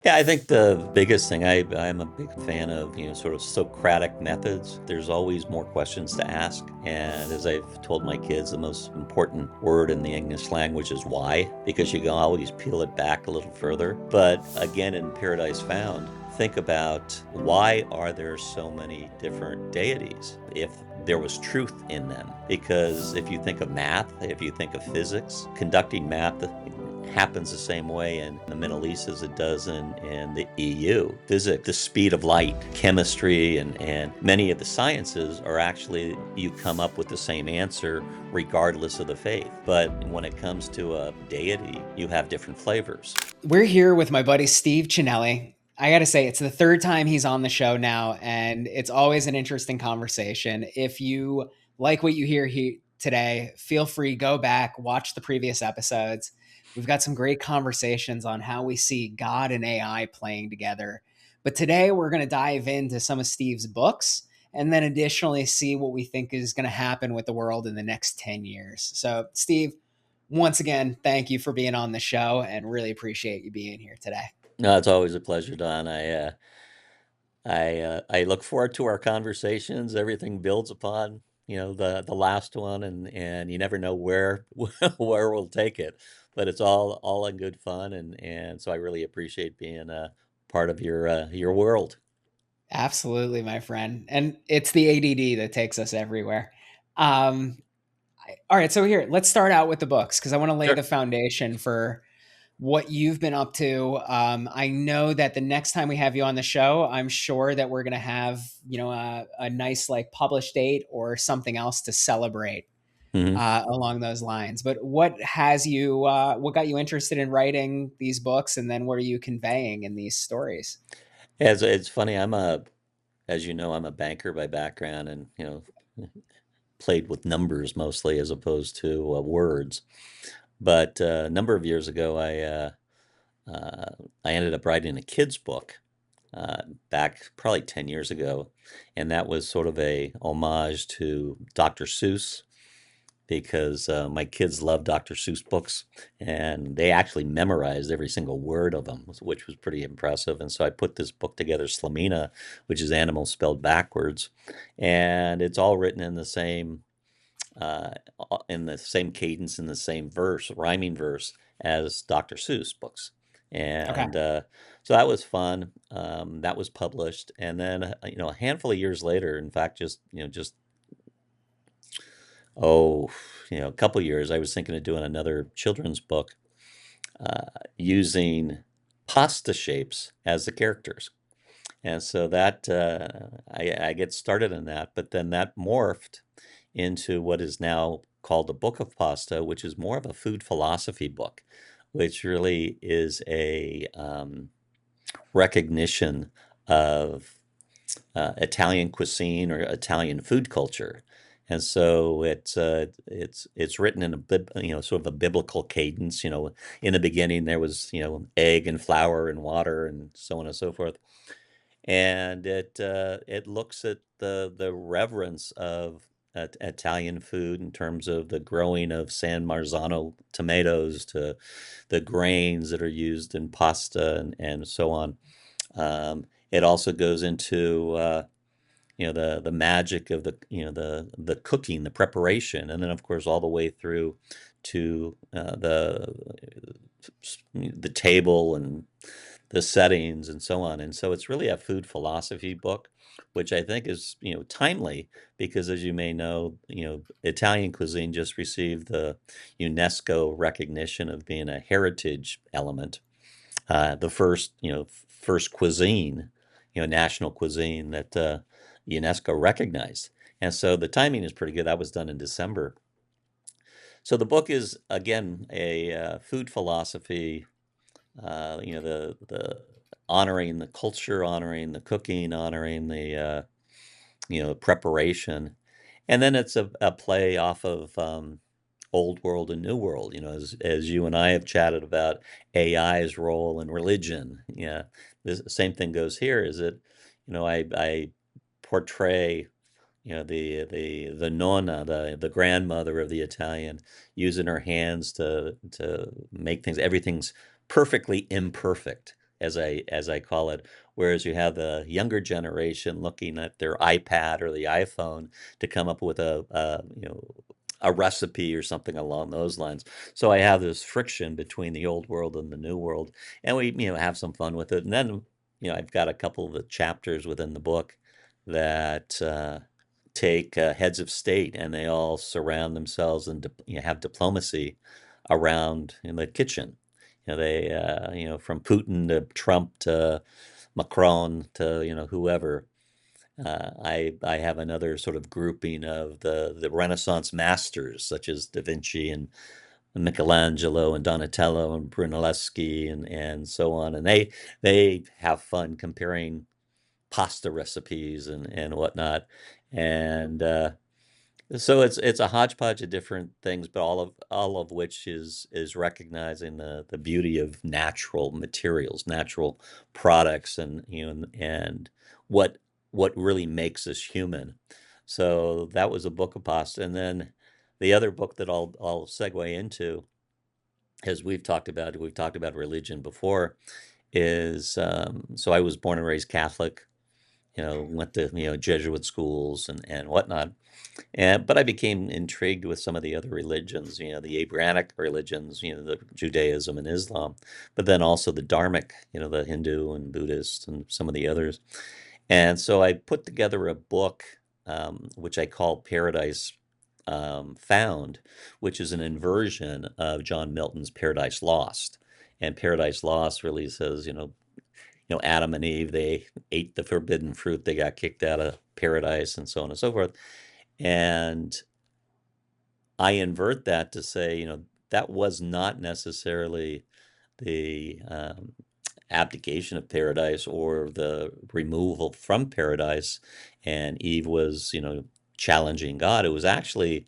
Yeah, I think the biggest thing, I'm a big fan of, sort of Socratic methods. There's always more questions to ask. And as I've told my kids, the most important word in the English language is why, because you can always peel it back a little further. But again, in Paradise Found, think about why are there so many different deities if there was truth in them? Because if you think of math, if you think of physics, conducting math happens the same way in the Middle East as it does in the EU. Physics, the speed of light, chemistry, and many of the sciences are actually, you come up with the same answer regardless of the faith. But when it comes to a deity, you have different flavors. We're here with my buddy Steve Chinelli. I got to say, it's the third time he's on the show now, and it's always an interesting conversation. If you like what you hear today, feel free, go back, watch the previous episodes. We've got some great conversations on how we see God and AI playing together. But today we're going to dive into some of Steve's books and then additionally see what we think is going to happen with the world in the next 10 years. So, Steve, once again, thank you for being on the show and really appreciate you being here today. No, it's always a pleasure, Don. I look forward to our conversations. Everything builds upon the last one, and you never know where where we'll take it. But it's all in good fun, and so I really appreciate being a part of your world. Absolutely, my friend. And it's the ADD that takes us everywhere. Um, all right, so here, let's start out with the books because I want to lay Sure. the foundation for what you've been up to. I know that the next time we have you on the show, I'm sure that we're going to have, a nice like published date or something else to celebrate hmm along those lines. But what got you interested in writing these books, and then what are you conveying in these stories? Yeah, it's funny. As you know, I'm a banker by background, and played with numbers mostly as opposed to words. But a number of years ago, I ended up writing a kid's book uh, back probably 10 years ago. And that was sort of a homage to Dr. Seuss because my kids love Dr. Seuss books and they actually memorized every single word of them, which was pretty impressive. And so I put this book together, Slamina, which is animal spelled backwards. And it's all written uh, in the same cadence, in the same verse, rhyming verse as Dr. Seuss books. Okay. And so that was fun. That was published, and then a handful of years later, in fact, just oh, a couple years, I was thinking of doing another children's book using pasta shapes as the characters. And so that I get started in that, but then that morphed into what is now called the Book of Pasta, which is more of a food philosophy book, which really is a recognition of Italian cuisine or Italian food culture. And so it's written in a sort of a biblical cadence. In the beginning there was egg and flour and water and so on and so forth, and it looks at the reverence of Italian food in terms of the growing of San Marzano tomatoes to the grains that are used in pasta and so on. It also goes into the magic of the cooking, the preparation, and then of course all the way through to the table and the settings and so on. And so it's really a food philosophy book, which I think is, timely because as you may know, Italian cuisine just received the UNESCO recognition of being a heritage element, the first cuisine, national cuisine that UNESCO recognized. And so the timing is pretty good. That was done in December. So the book is again a food philosophy, the honoring the culture, honoring the cooking, honoring the preparation, and then it's a play off of old world and new world. As you and I have chatted about AI's role in religion. Yeah, the same thing goes here. Is that I portray the nonna, the grandmother of the Italian, using her hands to make things. Everything's perfectly imperfect, as I call it. Whereas you have the younger generation looking at their iPad or the iPhone to come up with a recipe or something along those lines. So I have this friction between the old world and the new world, and we have some fun with it. And then I've got a couple of the chapters within the book that take heads of state, and they all surround themselves and have diplomacy around in the kitchen. They from Putin to Trump to Macron to whoever. I have another sort of grouping of the Renaissance masters such as Da Vinci and Michelangelo and Donatello and Brunelleschi and so on, and they have fun comparing pasta recipes and whatnot, and so it's a hodgepodge of different things, but all of which is recognizing the beauty of natural materials, natural products, and and what what really makes us human. So that was a book of pasta, and then the other book that I'll segue into, as we've talked about religion before, is so I was born and raised Catholic. Went to Jesuit schools and whatnot, but I became intrigued with some of the other religions, the Abrahamic religions, the Judaism and Islam, but then also the Dharmic, the Hindu and Buddhist and some of the others. And so I put together a book, which I call Paradise Found, which is an inversion of John Milton's Paradise Lost. And Paradise Lost really says, Adam and Eve, they ate the forbidden fruit, they got kicked out of paradise, and so on and so forth. And I invert that to say, that was not necessarily the abdication of paradise or the removal from paradise, and Eve was, challenging God. It was actually,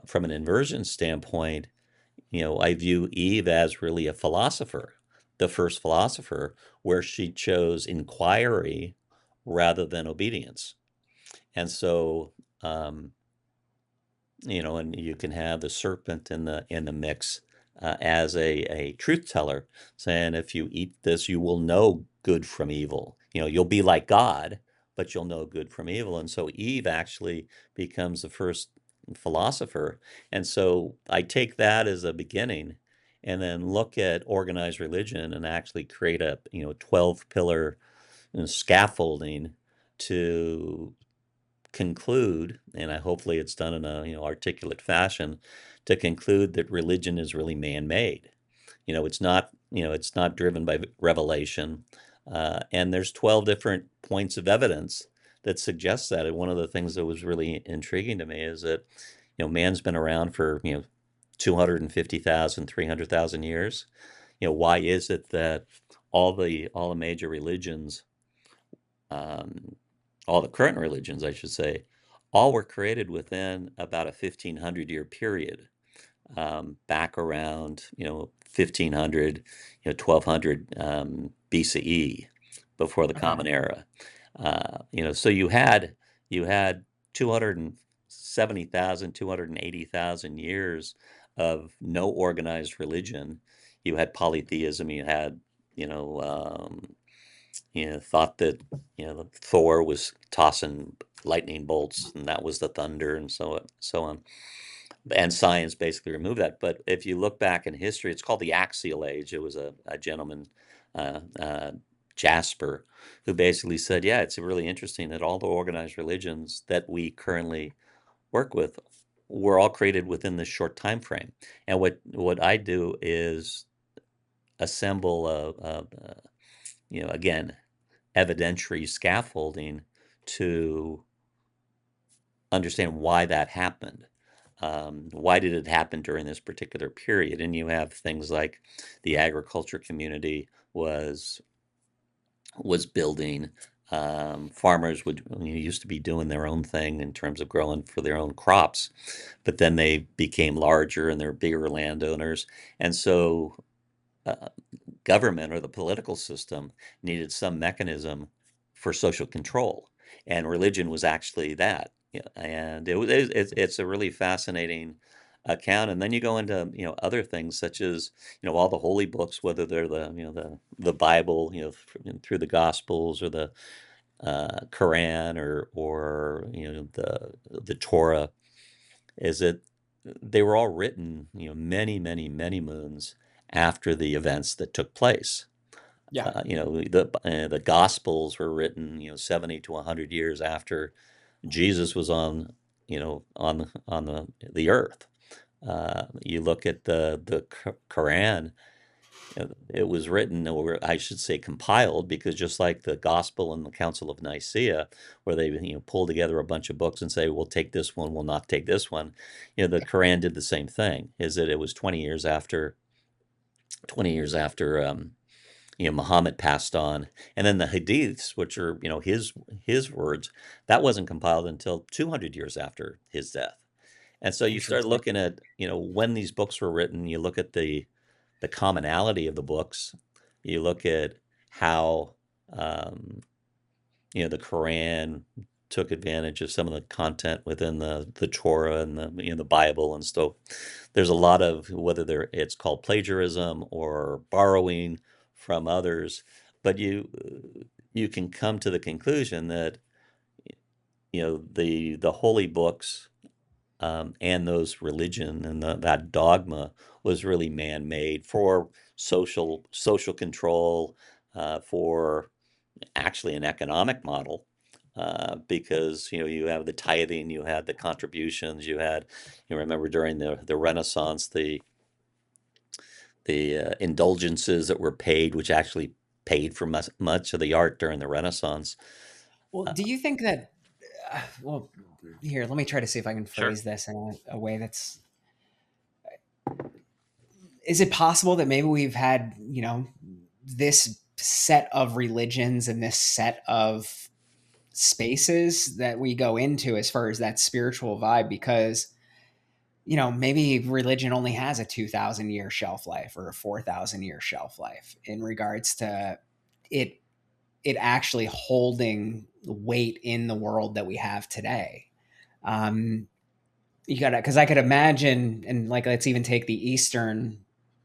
from an inversion standpoint, I view Eve as really a philosopher, the first philosopher, where she chose inquiry rather than obedience. And so, um, and you can have the serpent in the mix as a truth teller, saying if you eat this, you will know good from evil. You'll be like God, but you'll know good from evil. And so Eve actually becomes the first philosopher. And so I take that as a beginning, and then look at organized religion and actually create a 12 pillar scaffolding to conclude, and hopefully it's done in a articulate fashion, to conclude that religion is really man-made. It's not driven by revelation, and there's 12 different points of evidence that suggests that. And one of the things that was really intriguing to me is that man's been around for 250,000, 300,000 years. Why is it that all the major religions, um, all the current religions, I should say, all were created within about a 1,500-year period, back around 1,500, 1,200 BCE, before the Okay. Common Era. So you had 270,000, 280,000 years of no organized religion. You had polytheism. You had you know thought that Thor was tossing lightning bolts, and that was the thunder, and so on. And science basically removed that. But if you look back in history, it's called the Axial Age. It was a gentleman, uh, uh, Jasper, who basically said, yeah, it's really interesting that all the organized religions that we currently work with were all created within this short time frame. And what I do is assemble again, evidentiary scaffolding to understand why that happened. Why did it happen during this particular period? And you have things like the agriculture community was building. Farmers used to be doing their own thing in terms of growing for their own crops, but then they became larger and they're bigger landowners, and so uh, government or the political system needed some mechanism for social control, and religion was actually that. And it's a really fascinating account. And then you go into, other things such as, all the holy books, whether they're the Bible, through the Gospels, or the Quran, or the Torah, is that they were all written, many, many, many moons after the events that took place. Yeah, The Gospels were written, 70 to 100 years after Jesus was on the earth. You look at the Quran. It was written, or I should say compiled, because just like the Gospel and the Council of Nicaea, where they pull together a bunch of books and say, we'll take this one, we'll not take this one. The Quran did the same thing. Is that it was 20 years after Muhammad passed on, and then the Hadiths, which are his words, that wasn't compiled until 200 years after his death. And so you start interesting. looking at when these books were written. You look at the commonality of the books. You look at how the Quran took advantage of some of the content within the Torah and the Bible and stuff. There's a lot of, whether it's called plagiarism or borrowing from others, but you can come to the conclusion that the holy books, and those religion and that dogma was really man-made for social control, for actually an economic model, because you have the tithing, you had the contributions, remember during the Renaissance, the indulgences that were paid, which actually paid for much of the art during the Renaissance. Well, Uh, do you think that? Well, here, let me try to see if I can Sure. phrase this in a way that's. Is it possible that maybe we've had, this set of religions and this set of spaces that we go into as far as that spiritual vibe? Because maybe religion only has a 2,000 year shelf life or a 4,000 year shelf life in regards to it actually holding weight in the world that we have today. Um, you gotta, because I could imagine, and like let's even take the Eastern Mhm.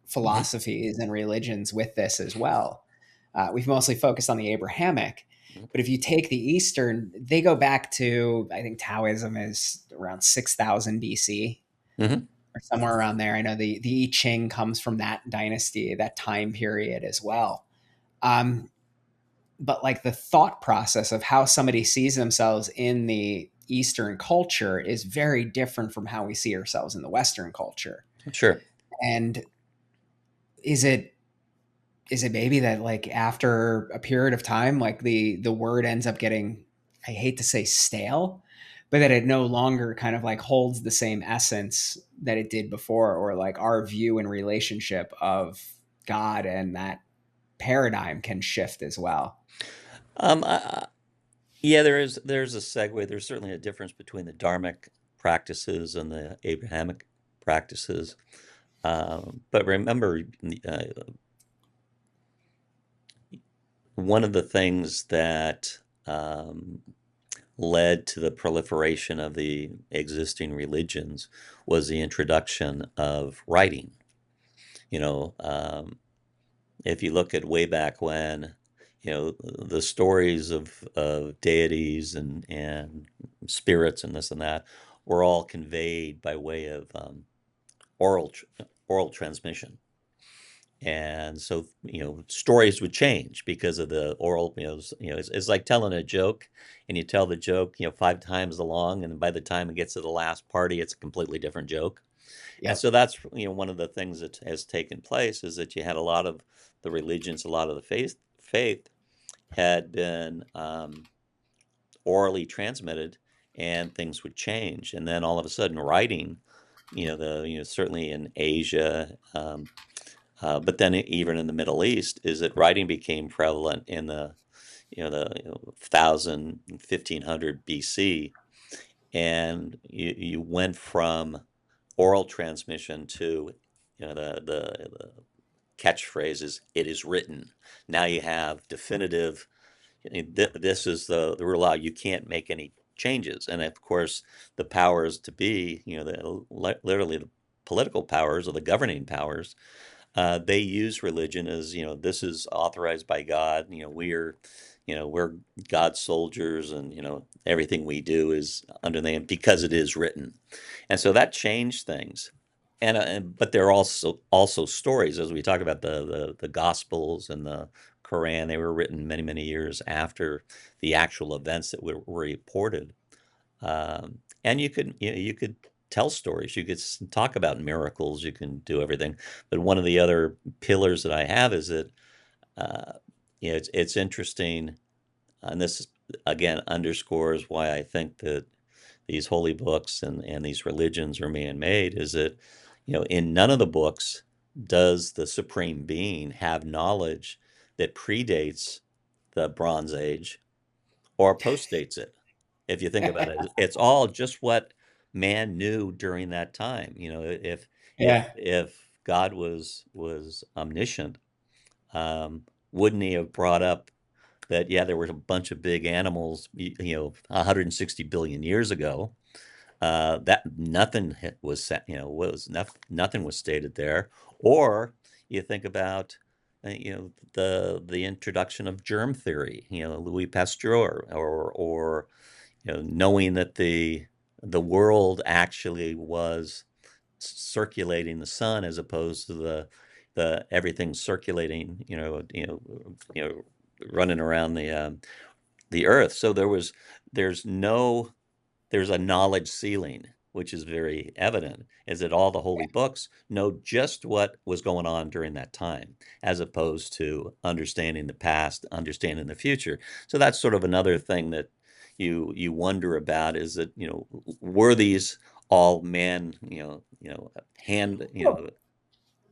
philosophies and religions with this as well. We've mostly focused on the Abrahamic, but if you take the Eastern, they go back to, I think Taoism is around 6,000 BC Mhm. or somewhere around there. I know the I Ching comes from that dynasty, that time period as well. Um, but like the thought process of how somebody sees themselves in the Eastern culture is very different from how we see ourselves in the Western culture. Sure. And is it maybe that like after a period of time, like the word ends up getting, I hate to say stale, but that it no longer kind of like holds the same essence that it did before, or like our view and relationship of God and that paradigm can shift as well. I, Yeah, there's a segue. There's certainly a difference between the Dharmic practices and the Abrahamic practices. But remember, uh, one of the things that led to the proliferation of the existing religions was the introduction of writing. You know, if you look at way back when, the stories of deities and spirits and this and that were all conveyed by way of oral oral transmission. And so, stories would change because of the oral, it's like telling a joke, and you tell the joke, 5 times along, and by the time it gets to the last party, it's a completely different joke. And Yep. so that's, one of the things that has taken place is that you had a lot of the religions, a lot of the faith had been orally transmitted, and things would change. And then all of a sudden, writing, certainly in Asia, but then even in the Middle East, is that writing became prevalent in the 1,000, 1,500 BC, and you went from oral transmission to the catchphrase is "it is written." Now you have definitive. This is the rule out. You can't make any changes, and of course, the powers to be, literally political powers or the governing powers, they use religion as, this is authorized by God. We're God's soldiers, and everything we do is under the name because it is written. And so that changed things. But there are also stories, as we talk about the Gospels and the Quran. They were written many, many years after the actual events that were reported. And you could tell stories. You could talk about miracles. You can do everything. But one of the other pillars that I have is that uh, it's interesting, and this again underscores why I think that these holy books and these religions are man-made. Is that in none of the books does the supreme being have knowledge that predates the Bronze Age or postdates it. If you think about it, it's all just what man knew during that time. If if Yeah. if God was omniscient, wouldn't he have brought up that, yeah, there were a bunch of big animals, 160 billion years ago, that nothing was set, nothing was stated there. Or you think about, the introduction of germ theory, Louis Pasteur, or knowing that the world actually was circulating the sun as opposed to the everything circulating, running around the earth. So there's no there's a knowledge ceiling, which is very evident, is that all the holy books know just what was going on during that time, as opposed to understanding the past, understanding the future. So that's sort of another thing that you wonder about, is that, were these all man, hand, Well,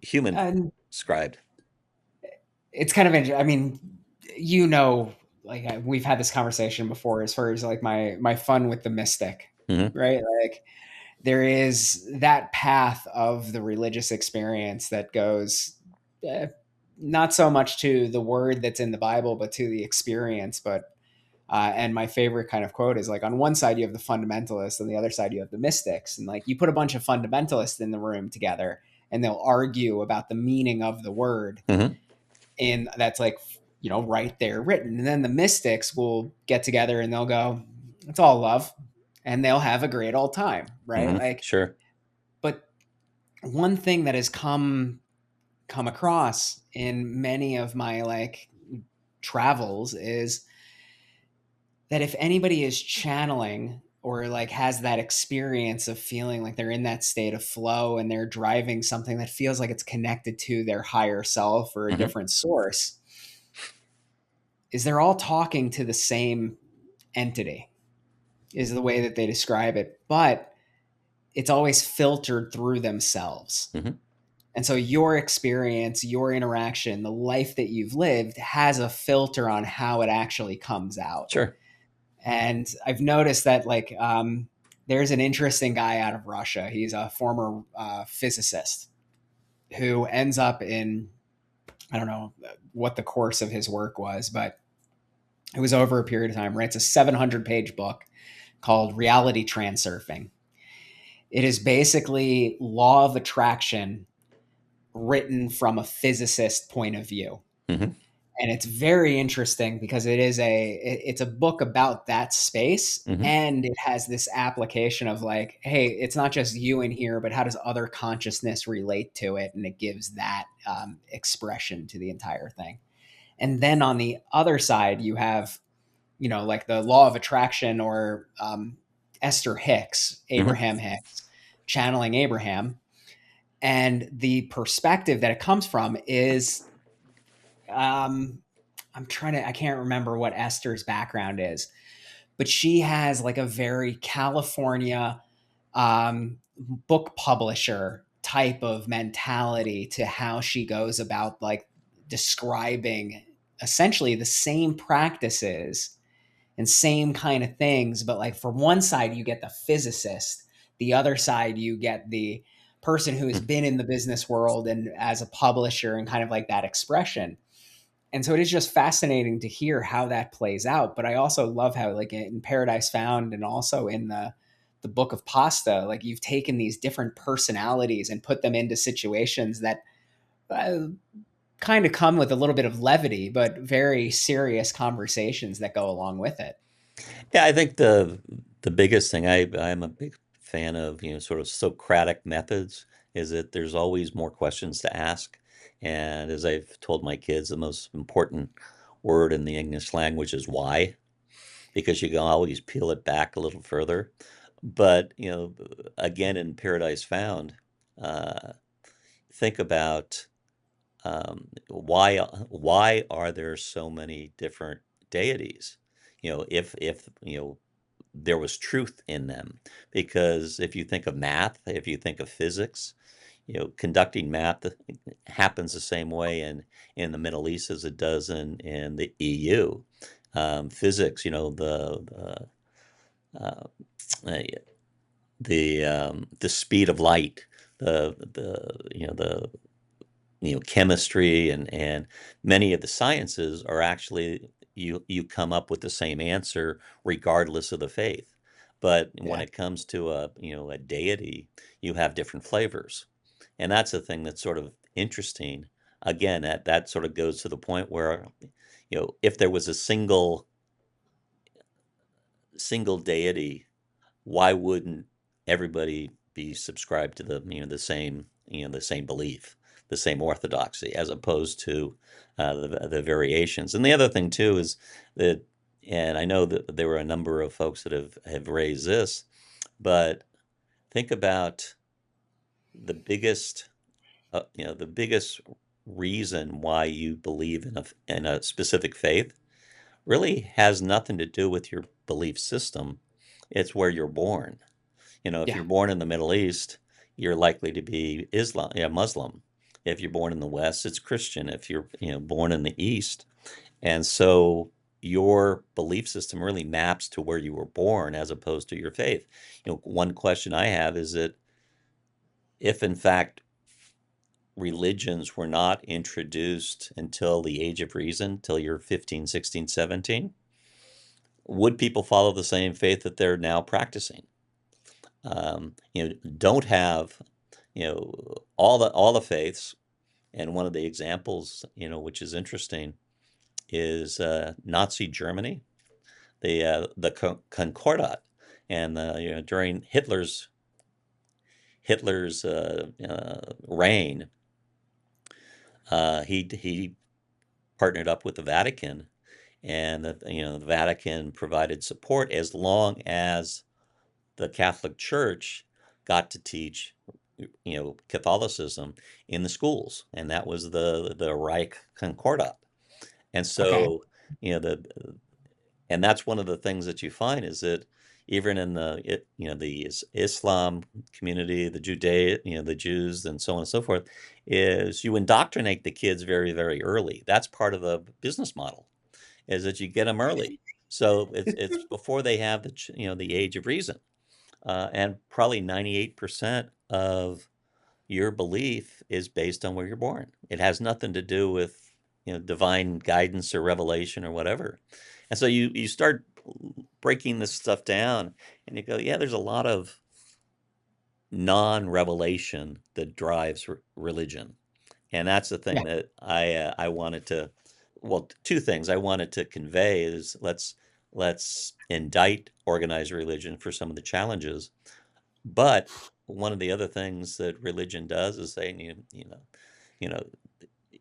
human and scribed? it's kind of interesting. I mean, like we've had this conversation before as far as like my fun with the mystic, Hmm. right? Like there is that path of the religious experience that goes not so much to the word that's in the Bible, but to the experience. But and my favorite kind of quote is like, on one side you have the fundamentalists, on the other side you have the mystics, and like you put a bunch of fundamentalists in the room together, and they'll argue about the meaning of the word, Hmm. and that's like right there written. And then the mystics will get together and they'll go, it's all love, and they'll have a great old time, right? Hmm. Like, Sure. but one thing that has come across in many of my like travels is that if anybody is channeling or like has that experience of feeling like they're in that state of flow and they're driving something that feels like it's connected to their higher self or a Hmm. different source, is they're all talking to the same entity, is the way that they describe it, but it's always filtered through themselves. Hmm. And so your experience, your interaction, the life that you've lived has a filter on how it actually comes out. Sure. And I've noticed that like there's an interesting guy out of Russia. He's a former physicist who ends up in, I don't know what the course of his work was, but it was over a period of time, writes a 700-page book called Reality Transurfing. It is basically law of attraction written from a physicist point of view. Hmm. And it's very interesting because it's a book about that space, Hmm. and it has this application of like, hey, it's not just you in here, but how does other consciousness relate to it, and it gives that expression to the entire thing. And then on the other side you have like the law of attraction, or Esther Hicks, Hmm. Abraham Hicks, channeling Abraham. And the perspective that it comes from is um, I can't remember what Esther's background is, but she has like a very California book publisher type of mentality to how she goes about like describing essentially the same practices and same kind of things. But like from one side, you get the physicist, the other side, you get the person who has been in the business world and as a publisher and kind of like that expression. And so it is just fascinating to hear how that plays out. But I also love how, like in Paradise Found and also in the book of pasta, like you've taken these different personalities and put them into situations that uh, kind of come with a little bit of levity, but very serious conversations that go along with it. Yeah, I think the biggest thing I'm a big fan of, sort of Socratic methods, is that there's always more questions to ask. And as I've told my kids, the most important word in the English language is why, because you can always peel it back a little further. But, again, in Paradise Found, uh, think about why are there so many different deities? If there was truth in them. Because if you think of math, if you think of physics, conducting math happens the same way in the Middle East as it does in the EU. Physics, uh, uh, the speed of light, the chemistry and many of the sciences are actually you come up with the same answer regardless of the faith. But when Yeah. it comes to a deity, you have different flavors. And that's the thing that's sort of interesting. Again, that sort of goes to the point where, if there was a single deity, why wouldn't everybody be subscribed to the same belief, the same orthodoxy, as opposed to the variations? And the other thing too is that, and I know that there were a number of folks that have raised this, but think about the biggest, the biggest reason why you believe in a specific faith really has nothing to do with your belief system. It's where you're born. If Yeah. you're born in the Middle East, you're likely to be Muslim. If you're born in the West, it's Christian. If you're, born in the East, and so your belief system really maps to where you were born as opposed to your faith. One question I have is that if in fact religions were not introduced until the age of reason, till you're 15, 16, 17, would people follow the same faith that they're now practicing? Don't have all the faiths. And one of the examples, which is interesting, is Nazi Germany, the Concordat, and during Hitler's reign, he partnered up with the Vatican, and the Vatican provided support as long as the Catholic Church got to teach Catholicism in the schools, and that was the Reich Concordat. And Okay. so, you know, the and that's one of the things that you find is that even in the Islam community, the Jews, and so on and so forth, is you indoctrinate the kids very, very early. That's part of the business model, is that you get them early. So it's before they have the age of reason, and probably 98% of your belief is based on where you're born. It has nothing to do with divine guidance or revelation or whatever. And so you start breaking this stuff down, and you go, yeah, there's a lot of non-revelation that drives religion. And that's the Yeah. thing that I wanted to, well, two things I wanted to convey is let's indict organized religion for some of the challenges. But one of the other things that religion does is saying you know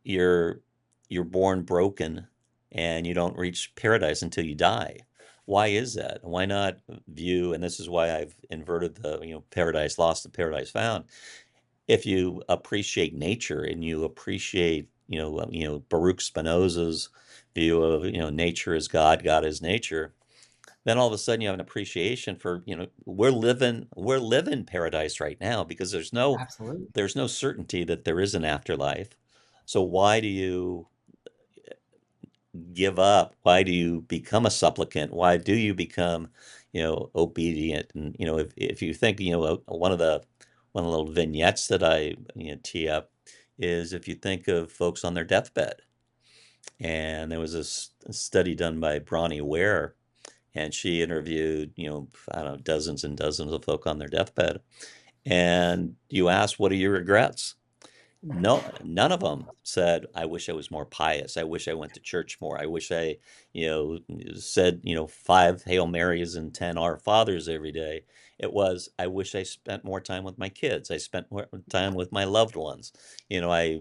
you're you're born broken, and you don't reach paradise until you die. Why is that? Why not view, and this is why I've inverted the paradise lost and paradise found. If you appreciate nature and you appreciate Baruch Spinoza's view of nature is God, God is nature, then all of a sudden you have an appreciation for we're living paradise right now, because there's no Absolutely. there's no certainty that there is an afterlife. So why do you give up? Why do you become a supplicant? Why do you become obedient? And if you think one of the little vignettes that I tee up is, if you think of folks on their deathbed, and there was a study done by Bronnie Ware, and she interviewed, I don't know, dozens and dozens of folk on their deathbed. And you ask, what are your regrets? No, none of them said, I wish I was more pious. I wish I went to church more. I wish I, said, 5 Hail Marys and 10 Our Fathers every day. It was, I wish I spent more time with my kids. I spent more time with my loved ones. I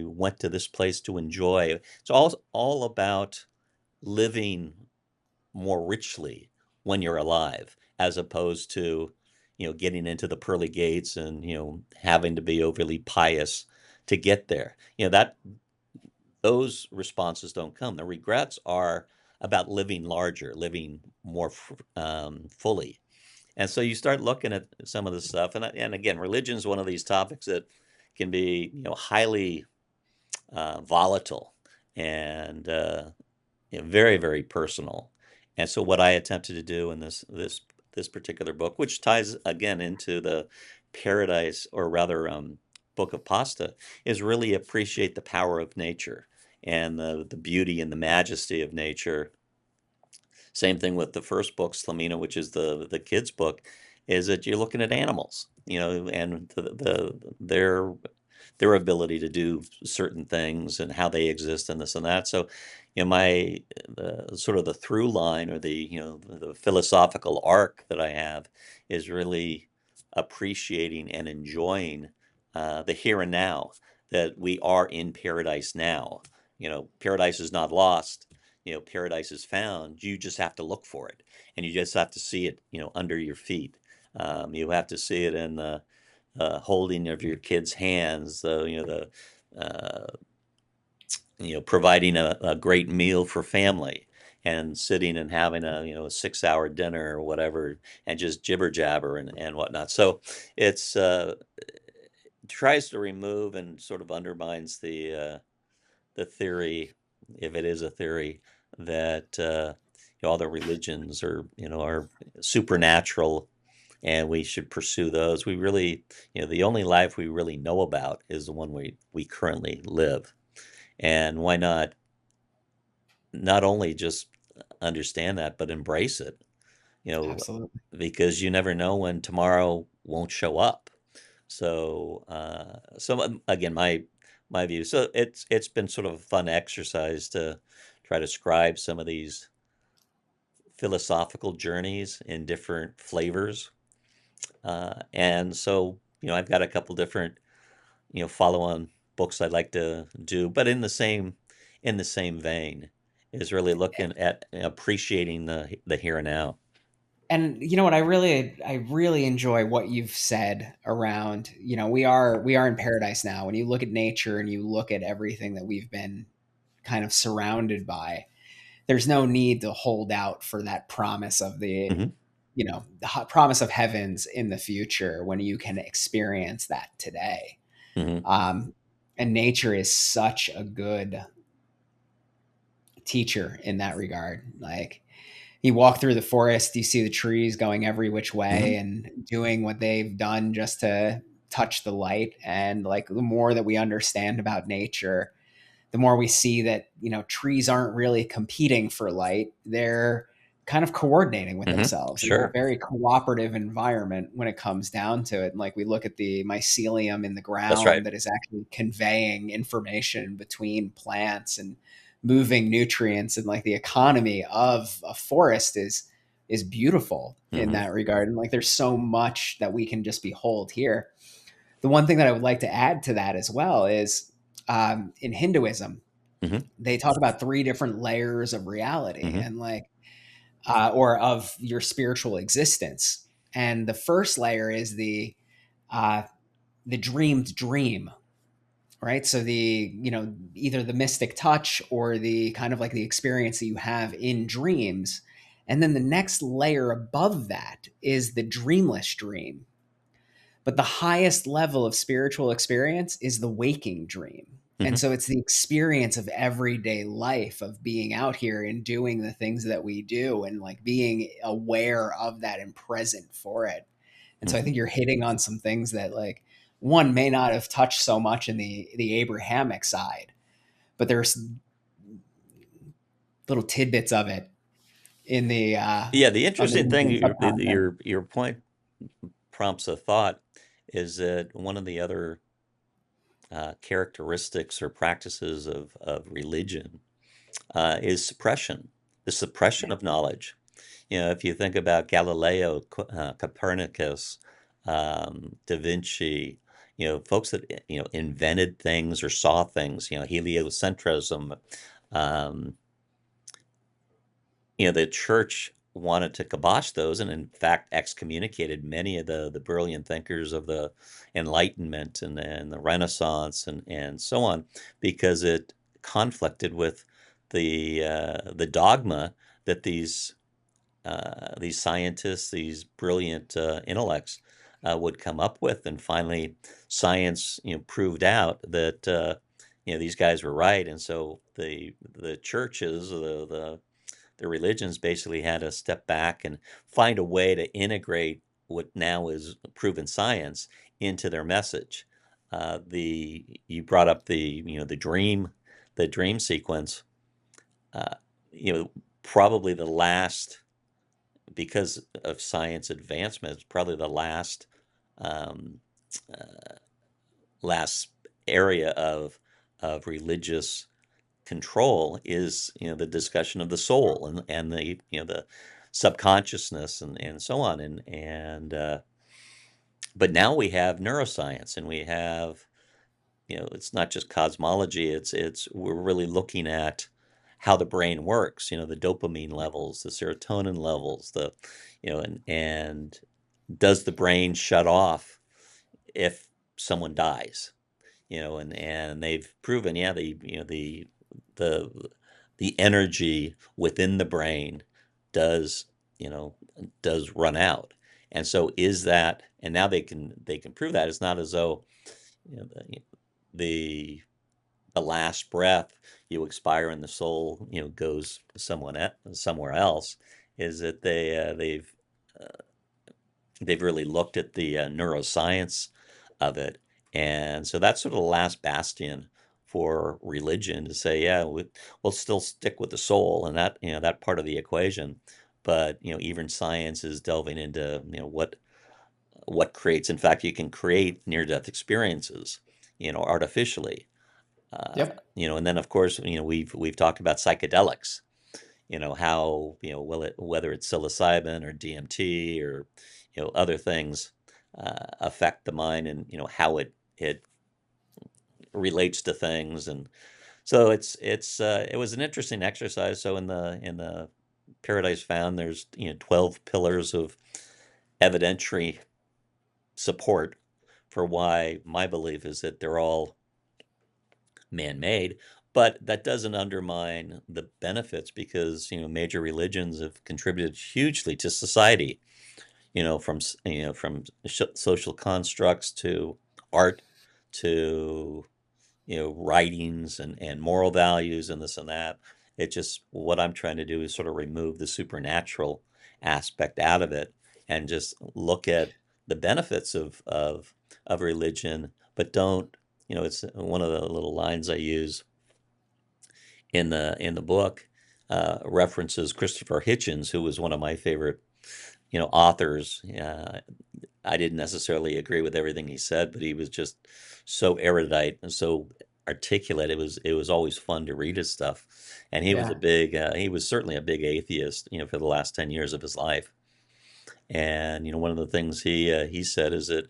went to this place to enjoy. It's all about living more richly when you're alive, as opposed to, getting into the pearly gates and, having to be overly pious to get there. That those responses don't come. The regrets are about living larger, living more fully. And so you start looking at some of this stuff, and again, religion is one of these topics that can be, highly volatile and very, very personal. And so what I attempted to do in this particular book, which ties again into the Paradise, or rather Book of Pasta, is really appreciate the power of nature and the beauty and the majesty of nature. Same thing with the first book, Slamina, which is the kids' book, is that you're looking at animals, and their ability to do certain things and how they exist and this and that. So, my sort of the through line, or the philosophical arc that I have, is really appreciating and enjoying the here and now, that we are in paradise now. Paradise is not lost. Paradise is found. You just have to look for it, and you just have to see it, under your feet. You have to see it in the holding of your kids' hands, providing a great meal for family, and sitting and having a 6-hour dinner or whatever, and just jibber jabber and whatnot. So it's tries to remove and sort of undermines the theory, if it is a theory, that all the religions are supernatural, and we should pursue those. We really, the only life we really know about is the one we currently live. And why not only just understand that, but embrace it, you know, Absolutely. because you never know when tomorrow won't show up. So, again, my view. So it's been sort of a fun exercise to try to describe some of these philosophical journeys in different flavors. And so, I've got a couple different, follow-on books I'd like to do, but in the same vein, is really looking at appreciating the here and now. And you know what, I really enjoy what you've said around, we are in paradise now. When you look at nature and you look at everything that we've been kind of surrounded by, there's no need to hold out for that promise of Hmm. the promise of heavens in the future, when you can experience that today. Hmm. um, and nature is such a good teacher in that regard. Like, you walk through the forest, you see the trees going every which way Hmm. and doing what they've done just to touch the light. And like, the more that we understand about nature, the more we see that, trees aren't really competing for light. They're kind of coordinating with Hmm. themselves, and they're a Sure. very cooperative environment when it comes down to it. And like, we look at the mycelium in the That's right. ground that is actually conveying information between plants and moving nutrients, and like, the economy of a forest is beautiful in Hmm. that regard. And like, there's so much that we can just behold here. The one thing that I would like to add to that as well is, in Hinduism, Hmm. they talk about three different layers of reality, Hmm. and like, or of your spiritual existence. And the first layer is uh, the dreamed dream, right? So either the mystic touch, or the kind of like the experience that you have in dreams. And then the next layer above that is the dreamless dream. But the highest level of spiritual experience is the waking dream. And Hmm. so it's the experience of everyday life, of being out here and doing the things that we do, and like being aware of that and present for it. And so I Hmm. think you're hitting on some things that, like, one may not have touched so much in the Abrahamic side, but there's little tidbits of it in the Yeah, the on the interesting thing, Indian subcontinent. your point prompts a thought, is that one of the other characteristics or practices of religion is suppression, the suppression of knowledge. If you think about Galileo, Copernicus, Da Vinci, folks that invented things or saw things, heliocentrism, um, the church wanted to kibosh those, and in fact excommunicated many of the brilliant thinkers of the Enlightenment and the Renaissance and so on, because it conflicted with the dogma that these scientists, these brilliant intellects would come up with. And finally, science proved out that these guys were right, and so the churches, the religions basically had to step back and find a way to integrate what now is proven science into their message. The You brought up the dream sequence. Uh, Probably the last, because of science advancement, it's probably the um, uh, last area of religious control is the discussion of the soul and the subconsciousness and so on, and but now we have neuroscience, and we have it's not just cosmology, it's we're really looking at how the brain works, the dopamine levels, the serotonin levels, the and does the brain shut off if someone dies, and they've proven, yeah, the the energy within the brain does you know does run out. And so is that, and now they can prove that it's not as though you know, the the the last breath you expire and the soul goes somewhere else. Is that they've really looked at the neuroscience of it. And so that's sort of the last bastion for religion, to say, yeah, we'll still stick with the soul and that part of the equation. But even science is delving into what creates. In fact, you can create near-death experiences, artificially. Yep. And then of course, we've talked about psychedelics. How whether it's psilocybin or DMT or other things affect the mind, and how it relates to things. And so it was an interesting exercise. So in the Paradise Found, there's 12 pillars of evidentiary support for why my belief is that they're all man-made. But that doesn't undermine the benefits, because major religions have contributed hugely to society, from social constructs to art to writings and moral values and this and that. It just, what I'm trying to do is sort of remove the supernatural aspect out of it and just look at the benefits of religion, but don't, it's one of the little lines I use in the book, references Christopher Hitchens, who was one of my favorite authors. I didn't necessarily agree with everything he said, but he was just so erudite and so articulate. It was always fun to read his stuff. And Yeah. he was certainly a big atheist, for the last 10 years of his life. And one of the things he said is that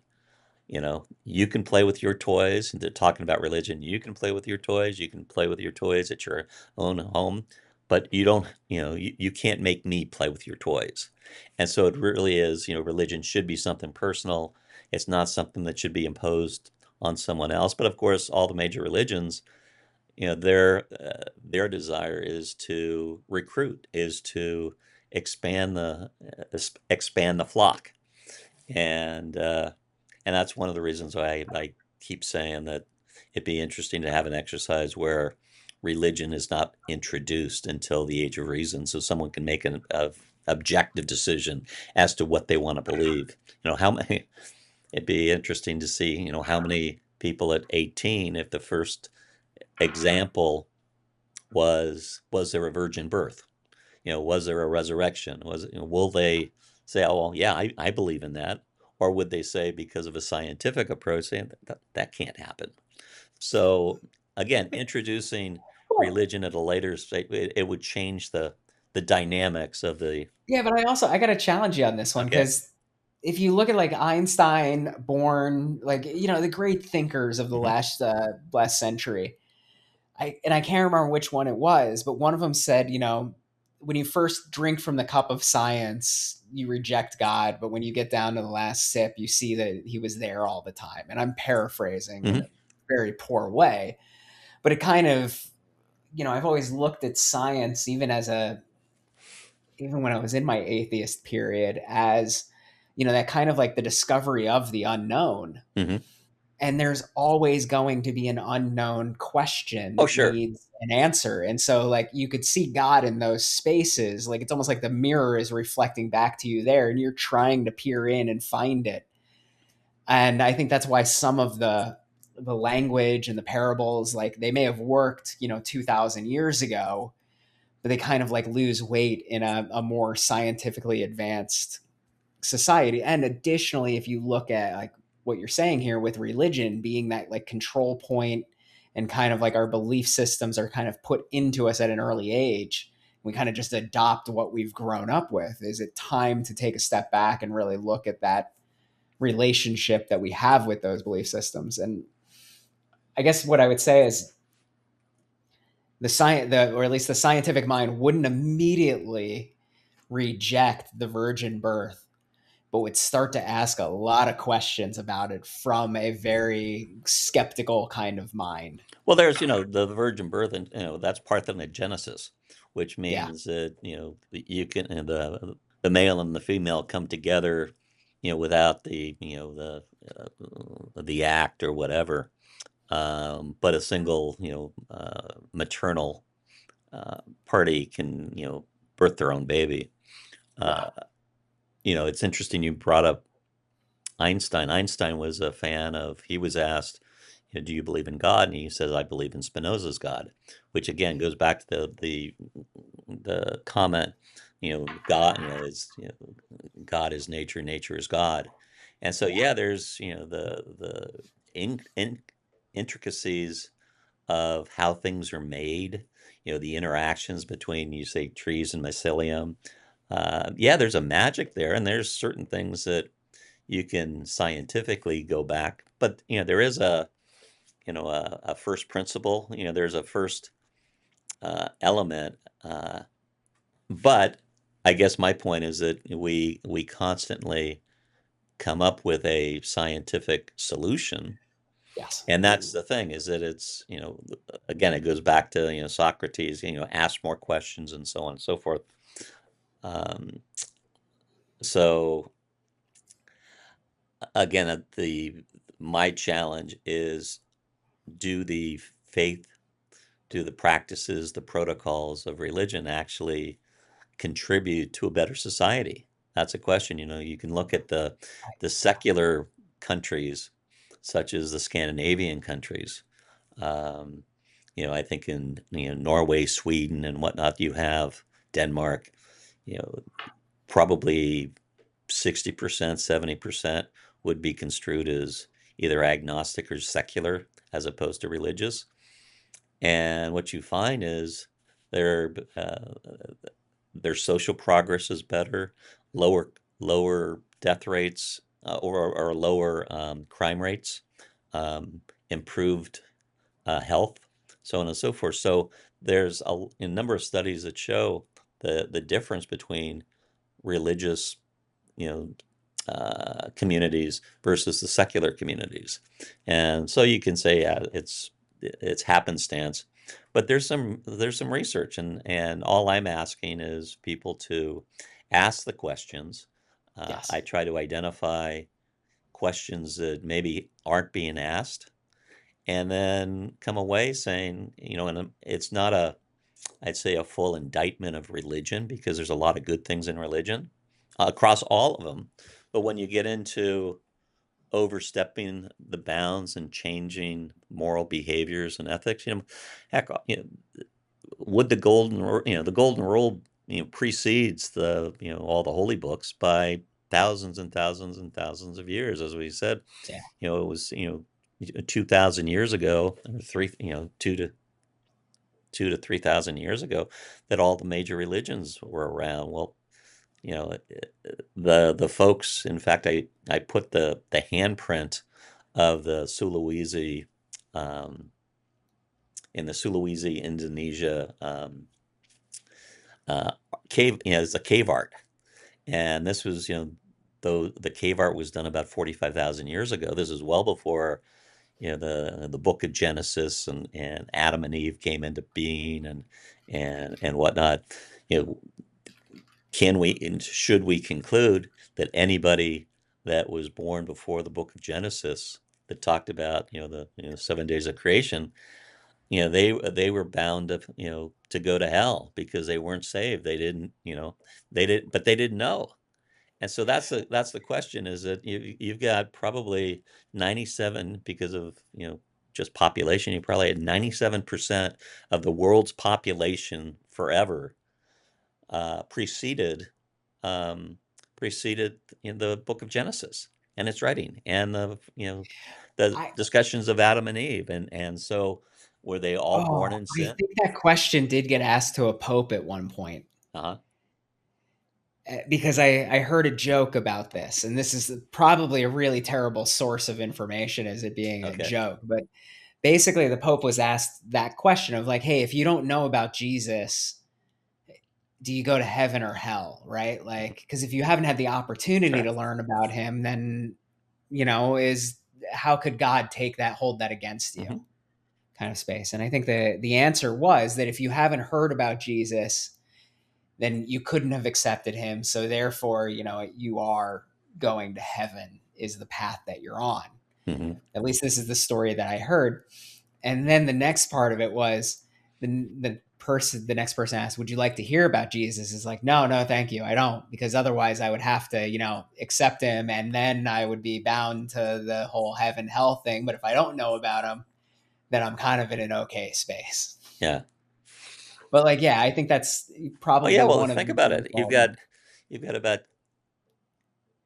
you can play with your toys. And they're talking about religion. You can play with your toys. You can play with your toys at your own home, but you don't, you can't make me play with your toys. And so it really is, religion should be something personal. It's not something that should be imposed on someone else. But of course, all the major religions, their desire is to recruit, is to expand the flock. And that's one of the reasons why I keep saying that it'd be interesting to have an exercise where religion is not introduced until the age of reason, so someone can make an objective decision as to what they want to believe. How many? It'd be interesting to see, how many people at 18, if the first example was there a virgin birth? Was there a resurrection? Will they say, oh, well, yeah, I believe in that? Or would they say, because of a scientific approach, saying that can't happen? So again, introducing Well, religion at a later stage, it would change the dynamics of the. yeah, but I got to challenge you on this one Okay. because if you look at like Einstein, Born, like the great thinkers of the Hmm. last century, I can't remember which one it was, but one of them said, when you first drink from the cup of science, you reject God, but when you get down to the last sip, you see that he was there all the time. And I'm paraphrasing in a Hmm. very poor way, but it kind of, I've always looked at science even when I was in my atheist period as, that kind of like the discovery of the unknown. Hmm. And there's always going to be an unknown question Oh, that sure. needs an answer. And so like you could see God in those spaces. Like it's almost like the mirror is reflecting back to you there and you're trying to peer in and find it. And I think that's why some of the language and the parables, like they may have worked, 2000 years ago, but they kind of like lose weight in a more scientifically advanced society. And additionally, if you look at like what you're saying here with religion being that like control point and kind of like our belief systems are kind of put into us at an early age, we kind of just adopt what we've grown up with. Is it time to take a step back and really look at that relationship that we have with those belief systems? And I guess what I would say is or at least the scientific mind wouldn't immediately reject the virgin birth, but would start to ask a lot of questions about it from a very skeptical kind of mind. Well, there's, the virgin birth, and that's parthenogenesis, which Yeah. means that you can the male and the female come together, without the act or whatever, but a single maternal party can birth their own baby. Uh, Wow. it's interesting you brought up Einstein. Einstein was a fan of, he was asked, do you believe in God? And he says, I believe in Spinoza's God, which again goes back to the comment, God, God is nature, nature is God. And so, Yeah. yeah, there's, the intricacies of how things are made, the interactions between, you say, trees and mycelium. Yeah, there's a magic there, and there's certain things that you can scientifically go back, but there is a first principle. There's a first element, but I guess my point is that we constantly come up with a scientific solution. Yes. And that's the thing, is that it's, again, it goes back to, Socrates, ask more questions and so on and so forth. Um, so again, my challenge is, do the faith, do the practices, the protocols of religion actually contribute to a better society? That's a question. You can look at the secular countries, such as the Scandinavian countries. Um, I think in Norway, Sweden, and whatnot, you have Denmark. You know, probably 60%, 70% would be construed as either agnostic or secular, as opposed to religious. And what you find is their their social progress is better, lower death rates, or lower crime rates, um, improved health, so on and so forth. So there's a number of studies that show the difference between religious, you know, communities versus the secular communities. And so you can say, yeah, it's happenstance, but there's some research, and all I'm asking is people to ask the questions. Yes. I try to identify questions that maybe aren't being asked, and then come away saying, and it's not I'd say a full indictment of religion, because there's a lot of good things in religion, across all of them. But when you get into overstepping the bounds and changing moral behaviors and ethics, heck, would the golden rule precedes the all the holy books by thousands and thousands and thousands of years. As we said, Yeah. it was 2,000 years ago, or three, 2 to 3,000 years ago, that all the major religions were around. Well, the folks. In fact, I put the handprint of the Sulawesi, um, in the Sulawesi, Indonesia, uh, cave. It's a cave art, and this was though the cave art was done about 45,000 years ago. This is well before the book of Genesis and Adam and Eve came into being and whatnot. You know, can we and should we conclude that anybody that was born before the book of Genesis that talked about the 7 days of creation, they were bound to go to hell because they weren't saved. They didn't, but they didn't know. And so that's the question, is that you've got probably 97, because of just population. You probably had 97% of the world's population forever preceded um, preceded in the book of Genesis and its writing, and the I discussions of Adam and Eve, and so were they all Oh, born in I sin? think that question did get asked to a pope at one point. Uh-huh. Because I heard a joke about this, and this is probably a really terrible source of information as it being a Okay. joke. But basically, the Pope was asked that question of like, hey, if you don't know about Jesus, do you go to heaven or hell? Right? Like, because if you haven't had the opportunity Sure. to learn about him, then, is how could God hold that against you? Hmm. Kind of space. And I think the answer was that if you haven't heard about Jesus, then you couldn't have accepted him. So therefore, you are going to heaven is the path that you're on. Hmm. At least this is the story that I heard. And then the next part of it was the next person asked, "Would you like to hear about Jesus?" Is like, "No, no, thank you. I don't, because otherwise I would have to, accept him, and then I would be bound to the whole heaven hell thing. But if I don't know about him, then I'm kind of in an okay space." Yeah. But like, yeah, I think that's Oh yeah. probably Well, one of think the about most it. You've got relevant. you've got about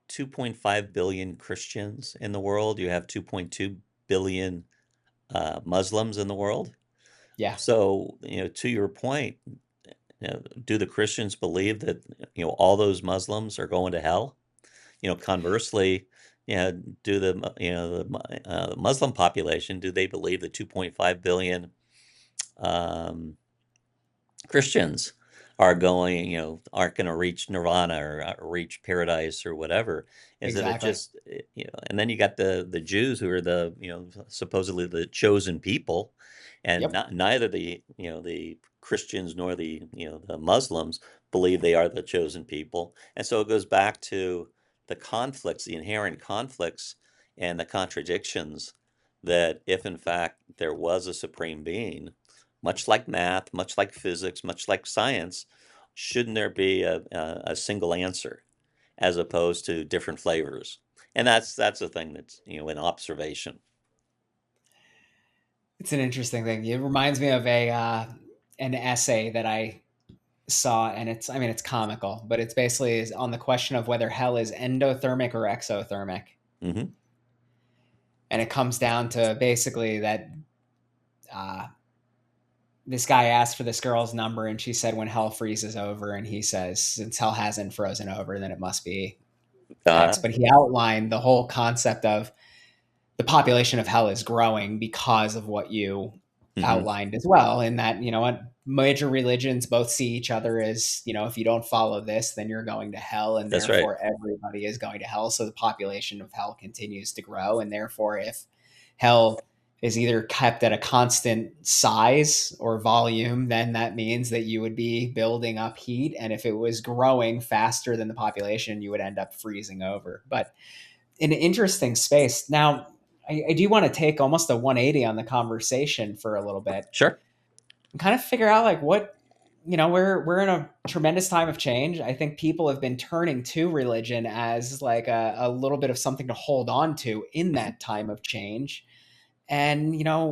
2.5 billion Christians in the world. You have 2.2 billion Muslims in the world. Yeah, So, to your point, do the Christians believe that, all those Muslims are going to hell? Conversely, do the Muslim population, do they believe the 2.5 billion um, Christians aren't going to reach nirvana or reach paradise or whatever? Is that it exactly. just, and then you got the Jews, who are the, supposedly the chosen people, and Yep. not neither the Christians nor the Muslims believe they are the chosen people. And so it goes back to the conflicts, the inherent conflicts and the contradictions, that if in fact there was a supreme being, much like math, much like physics, much like science, shouldn't there be a single answer as opposed to different flavors? And that's a thing that's in observation. It's an interesting thing. It reminds me of a an essay that I saw, and it's comical, but it's basically is on the question of whether hell is endothermic or exothermic, Hmm. and it comes down to basically that uh, this guy asked for this girl's number, and she said when hell freezes over, and he says since hell hasn't frozen over, then it must be X. Uh, But he outlined the whole concept of the population of hell is growing because of what you hmm. outlined as well. In that, what major religions both see each other as, if you don't follow this, then you're going to hell, and That's right. therefore everybody is going to hell. So the population of hell continues to grow. And therefore, if hell is either kept at a constant size or volume, then that means that you would be building up heat. And if it was growing faster than the population, you would end up freezing over. But an interesting space. Now, I do want to take almost a 180 on the conversation for a little bit Sure. and kind of figure out like what we're in a tremendous time of change. I think people have been turning to religion as like a little bit of something to hold on to in Hmm. that time of change. And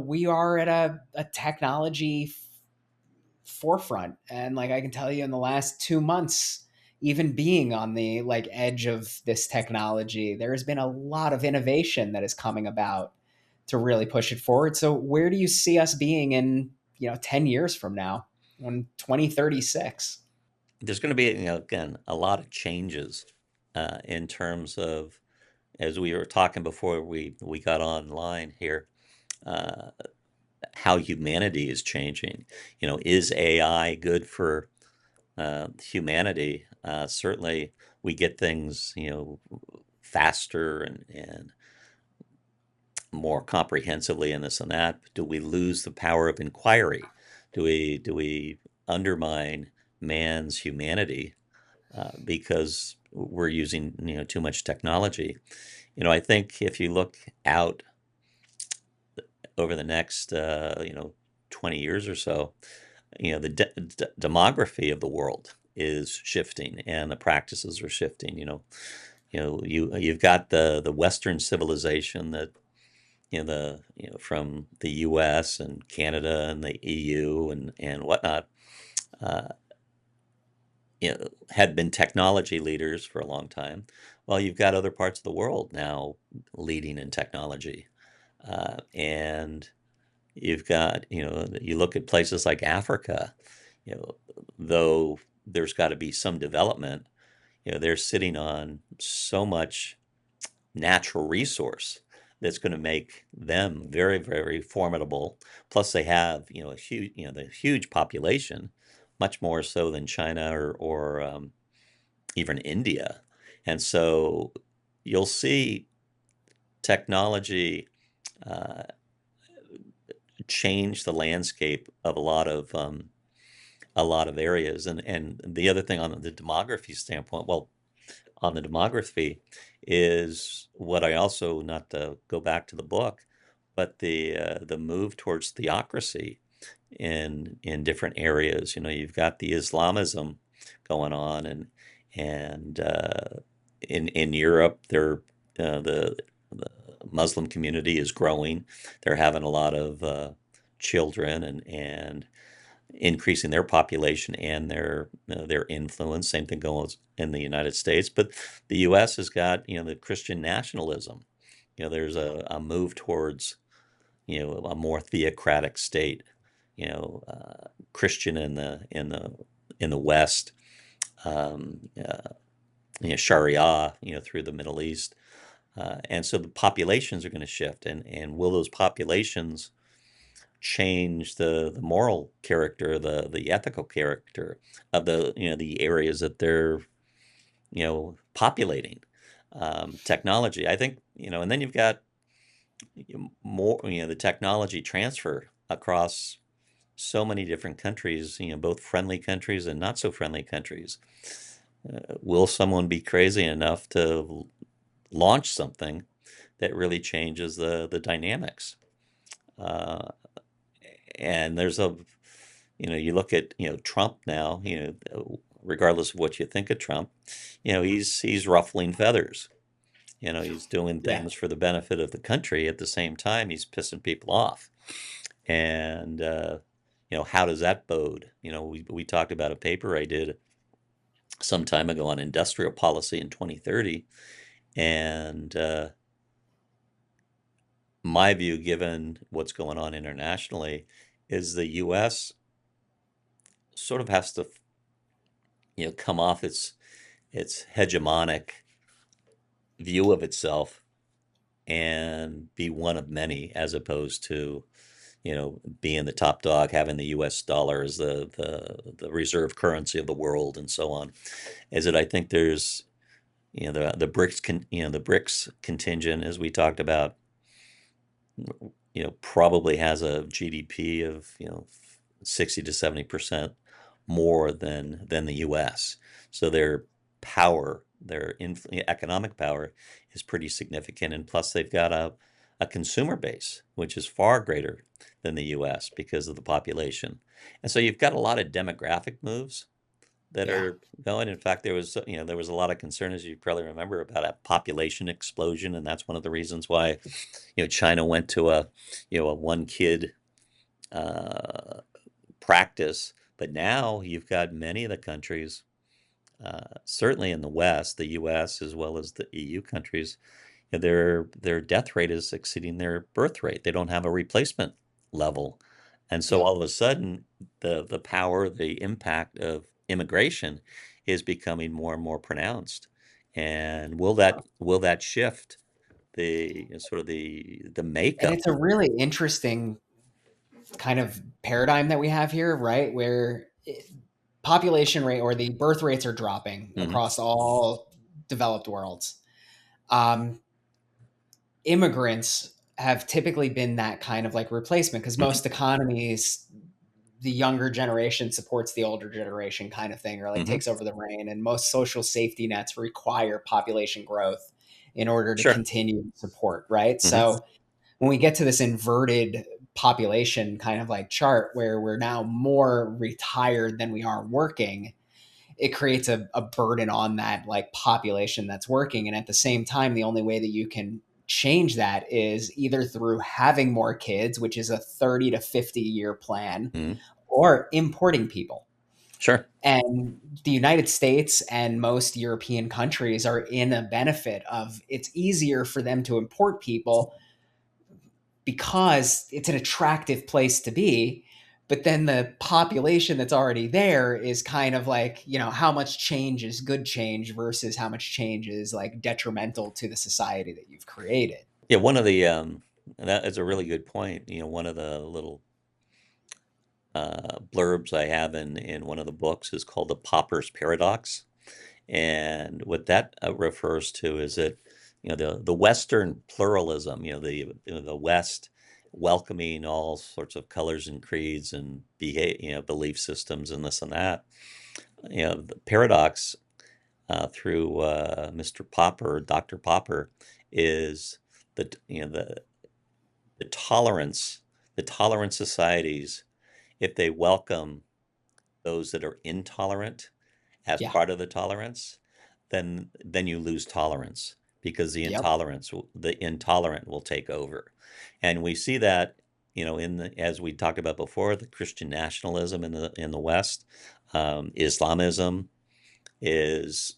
we are at a technology forefront. And like I can tell you, in the last 2 months, even being on the like edge of this technology, there has been a lot of innovation that is coming about to really push it forward. So where do you see us being in 10 years from now, when 2036? There's going to be, again, a lot of changes in terms of, as we were talking before we got online here, uh, how humanity is changing. Is AI good for humanity? Certainly, we get things, faster and more comprehensively in this and that. Do we lose the power of inquiry? Do we undermine man's humanity because we're using too much technology? I think if you look out over the next 20 years or so, the demography of the world is shifting and the practices are shifting. You've got the Western civilization that from the U.S. and Canada and the EU and whatnot, uh, had been technology leaders for a long time. Well, you've got other parts of the world now leading in technology, and you've got you look at places like Africa, you know, though there's got to be some development. They're sitting on so much natural resource that's going to make them very, very formidable. Plus, they have a huge the huge population, much more so than China or even India, and so you'll see technology uh, change the landscape of a lot of areas. And the other thing on the demography standpoint, well, on the demography is what I also, not to go back to the book, but the move towards theocracy in different areas. You've got the Islamism going on, and in Europe, the Muslim community is growing. They're having a lot of children and increasing their population and their influence. Same thing goes in the United States, but the U.S. has got the Christian nationalism. There's a move towards a more theocratic state. Christian in the West, Sharia, through the Middle East, and so the populations are going to shift, and will those populations change the moral character, the ethical character of the areas that they're populating? Technology, I think, and then you've got more the technology transfer across so many different countries, both friendly countries and not so friendly countries. Will someone be crazy enough to launch something that really changes the dynamics? Uh, and there's you look at Trump now, regardless of what you think of Trump, he's ruffling feathers. He's doing Yeah. things for the benefit of the country. At the same time, he's pissing people off. And how does that bode? We talked about a paper I did some time ago on industrial policy in 2030, and my view, given what's going on internationally, is the U.S. sort of has to come off its hegemonic view of itself and be one of many, as opposed to being the top dog, having the U.S. dollar as the reserve currency of the world, and so on. Is it? I think there's the BRICS contingent, as we talked about, probably has a GDP of 60 to 70% more than the U.S. So their power, economic power, is pretty significant, and plus they've got a consumer base which is far greater than the U.S. because of the population, and so you've got a lot of demographic moves that Yeah. are going. In fact, there was a lot of concern, as you probably remember, about a population explosion, and that's one of the reasons why China went to a one kid uh, practice But now you've got many of the countries, certainly in the West, the U.S. as well as the EU countries, their death rate is exceeding their birth rate. They don't have a replacement level, and so Yep. all of a sudden, the power, the impact of immigration is becoming more and more pronounced. And will that shift the sort of the And makeup? it's a really interesting kind of paradigm that we have here, right? Where population rate or the birth rates are dropping Hmm. across all developed worlds. Um, Immigrants have typically been that kind of like replacement because Hmm. most economies, the younger generation supports the older generation kind of thing, or like Hmm. takes over the reign. And most social safety nets require population growth in order to Sure. continue support, right? Hmm. So when we get to this inverted population kind of like chart where we're now more retired than we are working, it creates a burden on that like population that's working. And at the same time, the only way that you can change that is either through having more kids, which is a 30 to 50-year plan, Hmm. or importing people. Sure. And the United States and most European countries are in a benefit of it's easier for them to import people because it's an attractive place to be. But then the population that's already there is kind of like, how much change is good change versus how much change is like detrimental to the society that you've created. Yeah, one of the that is a really good point. One of the little blurbs I have in one of the books is called the Popper's Paradox. And what that refers to is that the Western pluralism, the West welcoming all sorts of colors and creeds and belief systems and this and that. The paradox through Mr. Popper, Dr. Popper, is that the tolerance, the tolerant societies, if they welcome those that are intolerant as Yeah. part of the tolerance, then you lose tolerance because Yep. the intolerant will take over. And we see that, as we talked about before, the Christian nationalism in the West, Islamism is,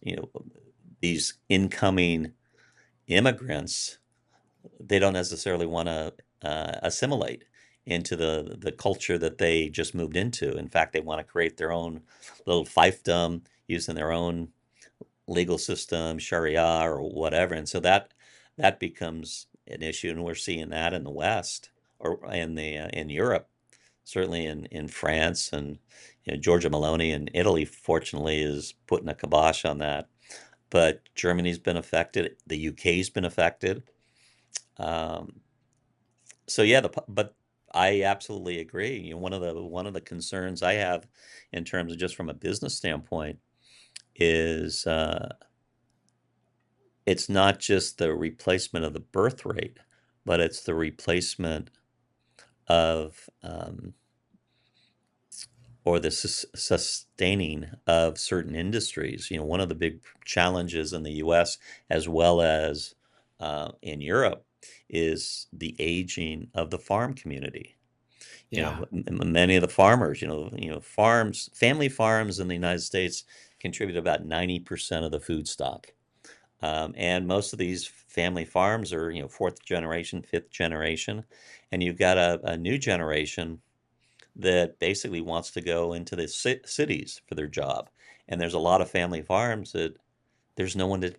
these incoming immigrants, they don't necessarily want to assimilate into the culture that they just moved into. In fact, they want to create their own little fiefdom using their own legal system, Sharia or whatever, and so that becomes an issue, and we're seeing that in the West or in Europe, certainly in France, and Giorgia Meloni in Italy, fortunately, is putting a kibosh on that. But Germany's been affected, the UK's been affected. Um, so yeah, but I absolutely agree. One of the concerns I have in terms of just from a business standpoint is it's not just the replacement of the birth rate, but it's the replacement of or the sustaining of certain industries. One of the big challenges in the U.S. as well as in Europe is the aging of the farm community. Yeah. Many of the farmers, farms, family farms in the United States contribute about 90% of the food stock. And most of these family farms are, fourth generation, fifth generation, and you've got a new generation that basically wants to go into the cities for their job. And there's a lot of family farms that there's no one to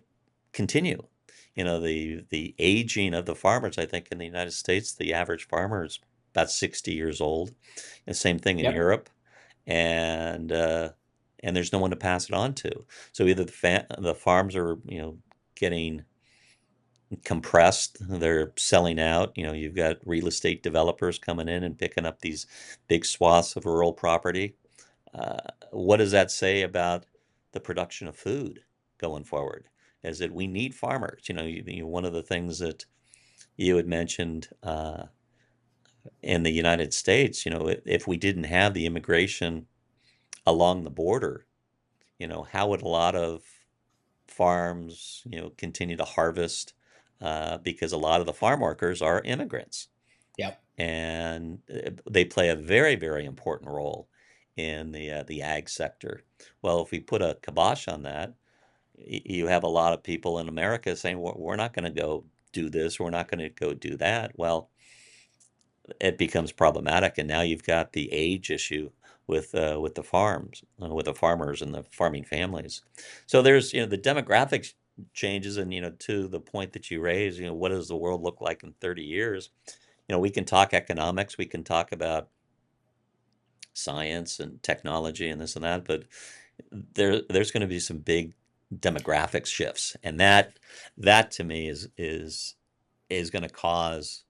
continue. The aging of the farmers, I think in the United States, the average farmer is about 60 years old. The same thing in Yep. Europe. And there's no one to pass it on to. So either the farms are, getting compressed, they're selling out. You've got real estate developers coming in and picking up these big swaths of rural property. What does that say about the production of food going forward? Is that we need farmers. One of the things that you had mentioned in the United States, if we didn't have the immigration along the border, how would a lot of farms, continue to harvest because a lot of the farm workers are immigrants, Yep. and they play a very, very important role in the ag sector. Well, if we put a kibosh on that, you have a lot of people in America saying, we're not going to go do this, we're not going to go do that. Well, it becomes problematic, and now you've got the age issue with the farms, with the farmers and the farming families. So there's the demographics changes, and to the point that you raise, what does the world look like in 30 years? We can talk economics, we can talk about science and technology and this and that, but there's going to be some big demographic shifts, and that to me is going to cause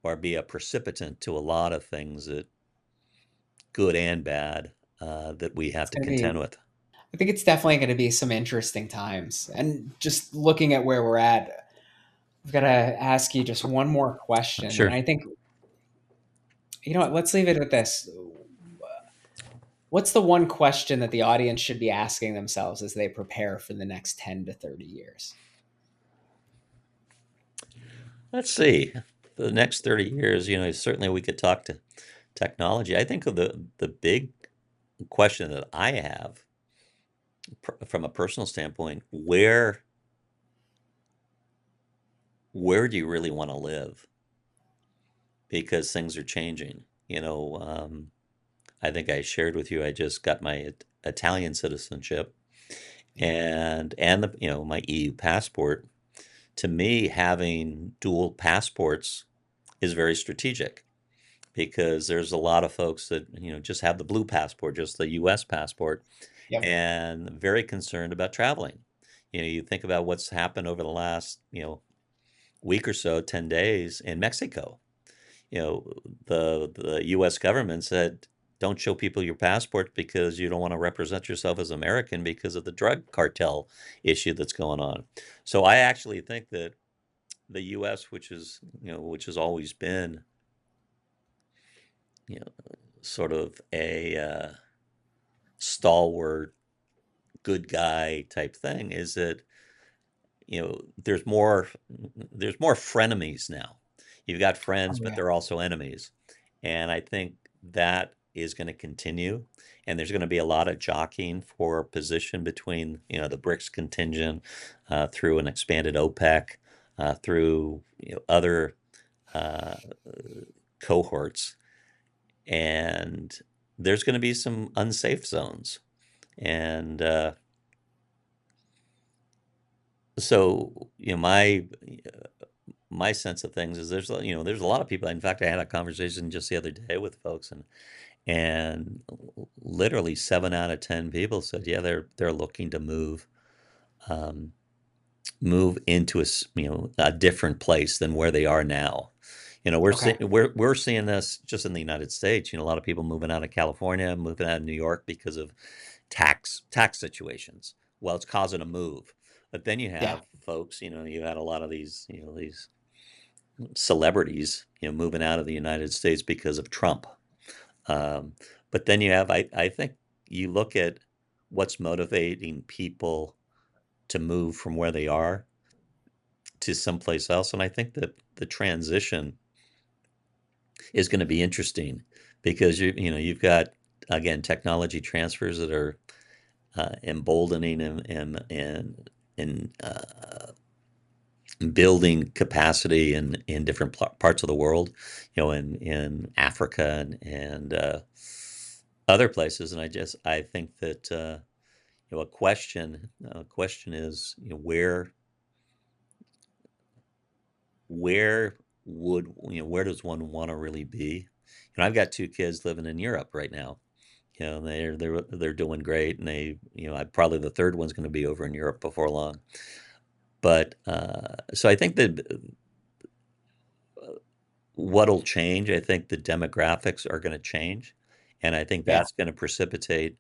or be a precipitant to a lot of things, that good and bad, that we have It's to going to contend be, with. I think it's definitely going to be some interesting times. And just looking at where we're at, I've got to ask you just one more question. And Sure. I think, you know what, let's leave it at this. What's the one question that the audience should be asking themselves as they prepare for the next 10 to 30 years? Let's see. For the next 30 years, certainly we could talk to technology. I think of the big question that I have from a personal standpoint: where do you really want to live? Because things are changing. I think I shared with you, I just got my Italian citizenship, Yeah. and the my EU passport. To me, having dual passports is very strategic, because there's a lot of folks that just have the blue passport, just the US passport, Yep. and very concerned about traveling. You think about what's happened over the last week or so, 10 days in Mexico. you know, the U.S. government said, don't show people your passport because you don't want to represent yourself as American because of the drug cartel issue that's going on. So I actually think that the U.S., which has always been, you know, sort of a stalwart, good guy type thing, is that there's more frenemies now. You've got friends, Oh, but yeah. they're also enemies, and I think that is going to continue. And there's going to be a lot of jockeying for position between the BRICS contingent, through an expanded OPEC, through other uh, cohorts, and there's going to be some unsafe zones. And so my sense of things is there's a lot of people. In fact, I had a conversation just the other day with folks, and literally 7 out of 10 people said, yeah, they're looking to um, move into a different place than where they are now. We're seeing Okay. we're seeing this just in the United States. A lot of people moving out of California, moving out of New York because of tax situations. Well, it's causing a move. But then you Yeah. have folks, you had a lot of these celebrities, moving out of the United States because of Trump. Um, but then you have, I think, you look at what's motivating people to move from where they are to someplace else, and I think that the transition is going to be interesting, because you've got, again, technology transfers that are emboldening and building capacity in different parts of the world, in Africa and other places. And I think that a question is, where where does one want to really be? I've got two kids living in Europe right now. They're doing great, and probably the third one's going to be over in Europe before long. But so I think that what'll change, I think the demographics are going to change, and I think Yeah. that's going to precipitate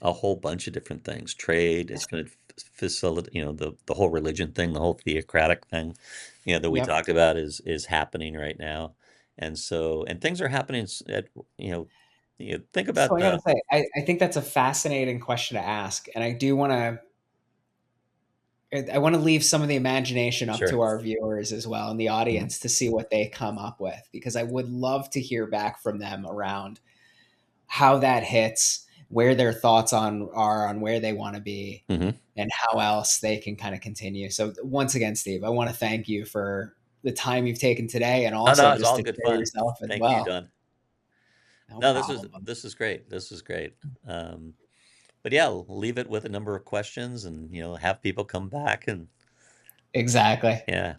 a whole bunch of different things. Trade, it's going to facilitate, the whole religion thing, the whole theocratic thing, that we Yep. talked about is happening right now. And things are happening at, think So about I got to the. say, I think that's a fascinating question to ask. And I do want to, I want to leave some of the imagination up Sure. to our viewers as well and the Mhm. audience to see what they come up with, because I would love to hear back from them around how that hits, where their thoughts are on where they want to be, Hmm. and how else they can kind of continue. So once again, Steve, I want to thank you for the time you've taken today, and Oh no, also it's just all to good share fun. yourself as Thank you, well. Don. No No, this is problem. this is great. This is great. Um, but yeah, leave it with a number of questions, and have people come back, and Exactly. yeah.